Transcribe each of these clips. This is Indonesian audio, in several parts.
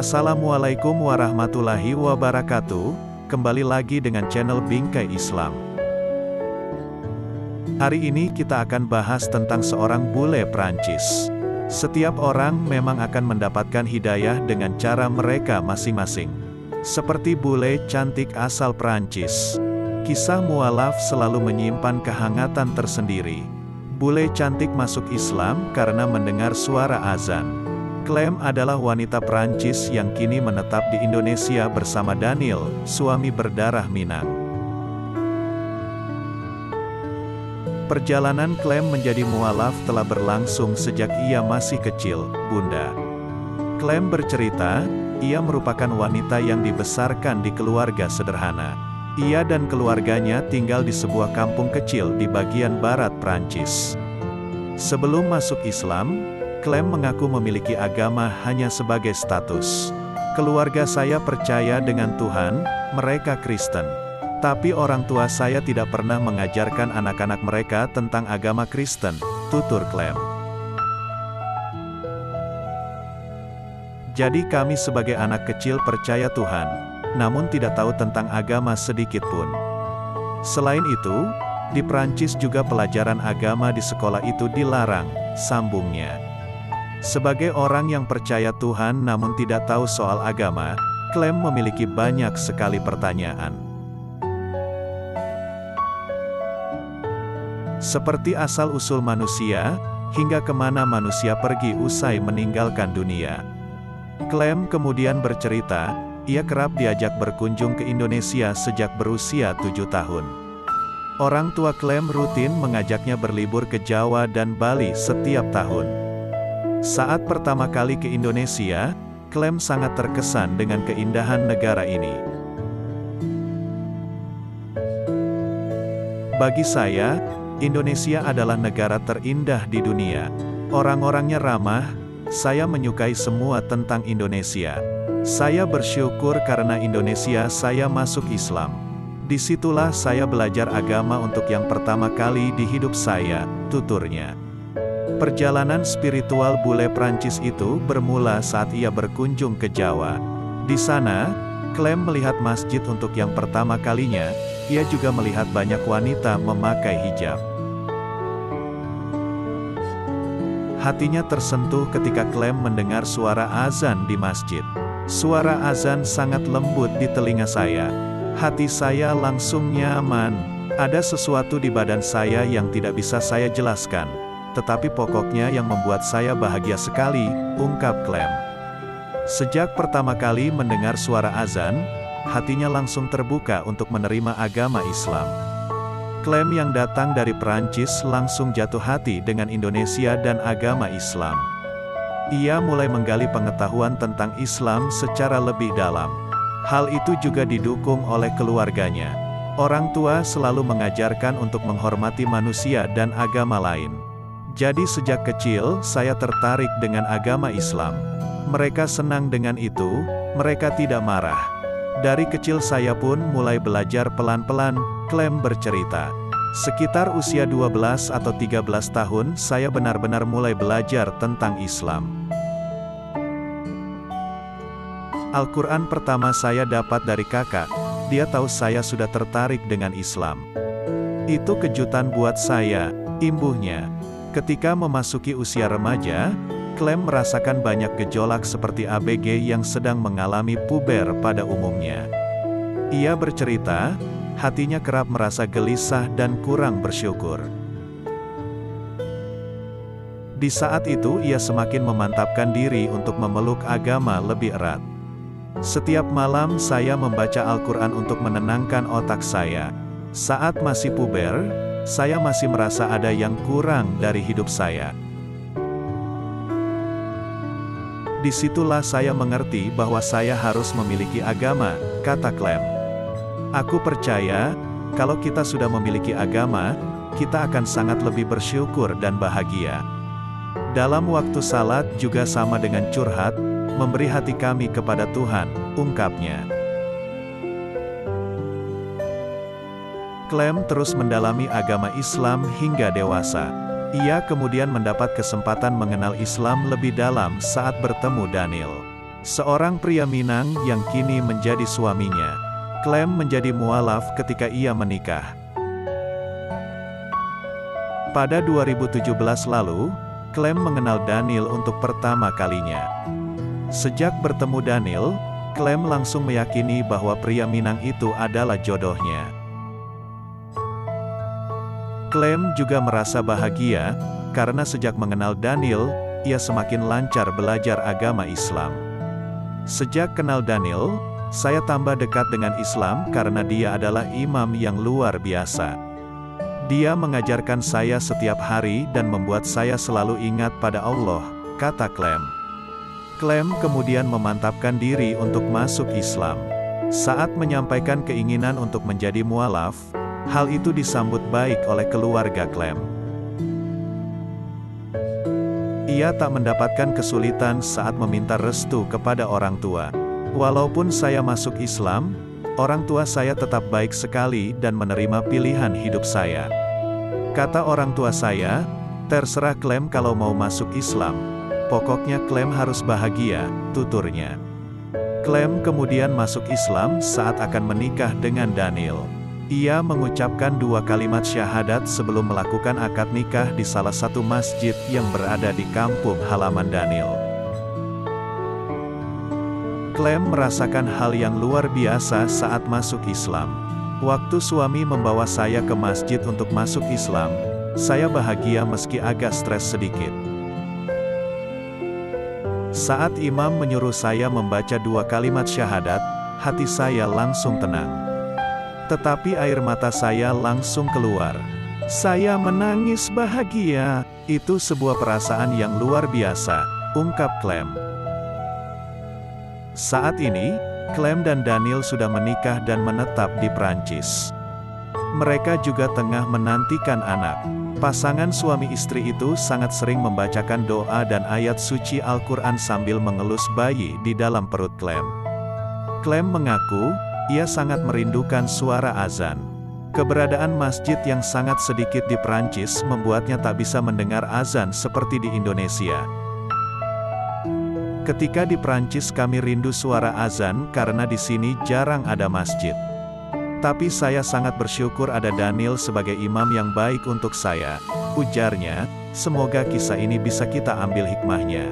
Assalamualaikum warahmatullahi wabarakatuh, kembali lagi dengan channel Bingkai Islam. Hari ini kita akan bahas tentang seorang bule Prancis. Setiap orang memang akan mendapatkan hidayah dengan cara mereka masing-masing. Seperti bule cantik asal Prancis. Kisah mualaf selalu menyimpan kehangatan tersendiri. Bule cantik masuk Islam karena mendengar suara azan. Clem adalah wanita Prancis yang kini menetap di Indonesia bersama Daniel, suami berdarah Minang. Perjalanan Clem menjadi mualaf telah berlangsung sejak ia masih kecil, Bunda. Clem bercerita, ia merupakan wanita yang dibesarkan di keluarga sederhana. Ia dan keluarganya tinggal di sebuah kampung kecil di bagian barat Prancis. Sebelum masuk Islam, Clem mengaku memiliki agama hanya sebagai status. Keluarga saya percaya dengan Tuhan, mereka Kristen. Tapi orang tua saya tidak pernah mengajarkan anak-anak mereka tentang agama Kristen, tutur Clem. Jadi kami sebagai anak kecil percaya Tuhan, namun tidak tahu tentang agama sedikit pun. Selain itu, di Prancis juga pelajaran agama di sekolah itu dilarang, sambungnya. Sebagai orang yang percaya Tuhan namun tidak tahu soal agama, Clem memiliki banyak sekali pertanyaan. Seperti asal-usul manusia, hingga kemana manusia pergi usai meninggalkan dunia. Clem kemudian bercerita, ia kerap diajak berkunjung ke Indonesia sejak berusia 7 tahun. Orang tua Clem rutin mengajaknya berlibur ke Jawa dan Bali setiap tahun. Saat pertama kali ke Indonesia, Clem sangat terkesan dengan keindahan negara ini. Bagi saya, Indonesia adalah negara terindah di dunia. Orang-orangnya ramah, saya menyukai semua tentang Indonesia. Saya bersyukur karena Indonesia saya masuk Islam. Disitulah saya belajar agama untuk yang pertama kali di hidup saya, tuturnya. Perjalanan spiritual bule Prancis itu bermula saat ia berkunjung ke Jawa. Di sana, Clem melihat masjid untuk yang pertama kalinya, ia juga melihat banyak wanita memakai hijab. Hatinya tersentuh ketika Clem mendengar suara azan di masjid. Suara azan sangat lembut di telinga saya. Hati saya langsung nyaman. Ada sesuatu di badan saya yang tidak bisa saya jelaskan. Tetapi pokoknya yang membuat saya bahagia sekali, ungkap Clem. Sejak pertama kali mendengar suara azan, hatinya langsung terbuka untuk menerima agama Islam. Clem yang datang dari Perancis langsung jatuh hati dengan Indonesia dan agama Islam. Ia mulai menggali pengetahuan tentang Islam secara lebih dalam. Hal itu juga didukung oleh keluarganya. Orang tua selalu mengajarkan untuk menghormati manusia dan agama lain. Jadi sejak kecil, saya tertarik dengan agama Islam. Mereka senang dengan itu, mereka tidak marah. Dari kecil saya pun mulai belajar pelan-pelan, Clem bercerita. Sekitar usia 12 atau 13 tahun, saya benar-benar mulai belajar tentang Islam. Al-Quran pertama saya dapat dari kakak, dia tahu saya sudah tertarik dengan Islam. Itu kejutan buat saya, imbuhnya. Ketika memasuki usia remaja, Clem merasakan banyak gejolak seperti ABG yang sedang mengalami puber pada umumnya. Ia bercerita, hatinya kerap merasa gelisah dan kurang bersyukur. Di saat itu ia semakin memantapkan diri untuk memeluk agama lebih erat. Setiap malam saya membaca Al-Quran untuk menenangkan otak saya. Saat masih puber, saya masih merasa ada yang kurang dari hidup saya. Disitulah saya mengerti bahwa saya harus memiliki agama, kata Clem. Aku percaya, kalau kita sudah memiliki agama, kita akan sangat lebih bersyukur dan bahagia. Dalam waktu salat juga sama dengan curhat, memberi hati kami kepada Tuhan, ungkapnya. Clem terus mendalami agama Islam hingga dewasa. Ia kemudian mendapat kesempatan mengenal Islam lebih dalam saat bertemu Daniel. Seorang pria Minang yang kini menjadi suaminya. Clem menjadi mualaf ketika ia menikah. Pada 2017 lalu, Clem mengenal Daniel untuk pertama kalinya. Sejak bertemu Daniel, Clem langsung meyakini bahwa pria Minang itu adalah jodohnya. Clem juga merasa bahagia, karena sejak mengenal Daniel, ia semakin lancar belajar agama Islam. Sejak kenal Daniel, saya tambah dekat dengan Islam karena dia adalah imam yang luar biasa. Dia mengajarkan saya setiap hari dan membuat saya selalu ingat pada Allah, kata Clem. Clem kemudian memantapkan diri untuk masuk Islam. Saat menyampaikan keinginan untuk menjadi mualaf, hal itu disambut baik oleh keluarga Clem. Ia tak mendapatkan kesulitan saat meminta restu kepada orang tua. Walaupun saya masuk Islam, orang tua saya tetap baik sekali dan menerima pilihan hidup saya. Kata orang tua saya, terserah Clem kalau mau masuk Islam. Pokoknya Clem harus bahagia, tuturnya. Clem kemudian masuk Islam saat akan menikah dengan Daniel. Ia mengucapkan 2 kalimat syahadat sebelum melakukan akad nikah di salah satu masjid yang berada di kampung halaman Daniel. Clem merasakan hal yang luar biasa saat masuk Islam. Waktu suami membawa saya ke masjid untuk masuk Islam, saya bahagia meski agak stres sedikit. Saat imam menyuruh saya membaca 2 kalimat syahadat, hati saya langsung tenang. Tetapi air mata saya langsung keluar. Saya menangis bahagia. Itu sebuah perasaan yang luar biasa, ungkap Clem. Saat ini, Clem dan Daniel sudah menikah dan menetap di Prancis. Mereka juga tengah menantikan anak. Pasangan suami istri itu sangat sering membacakan doa dan ayat suci Al-Quran sambil mengelus bayi di dalam perut Clem. Clem mengaku, ia sangat merindukan suara azan. Keberadaan masjid yang sangat sedikit di Prancis membuatnya tak bisa mendengar azan seperti di Indonesia. Ketika di Prancis kami rindu suara azan karena di sini jarang ada masjid. Tapi saya sangat bersyukur ada Daniel sebagai imam yang baik untuk saya, ujarnya. Semoga kisah ini bisa kita ambil hikmahnya.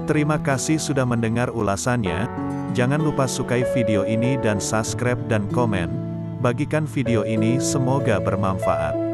Terima kasih sudah mendengar ulasannya. Jangan lupa sukai video ini dan subscribe dan komen. Bagikan video ini, semoga bermanfaat.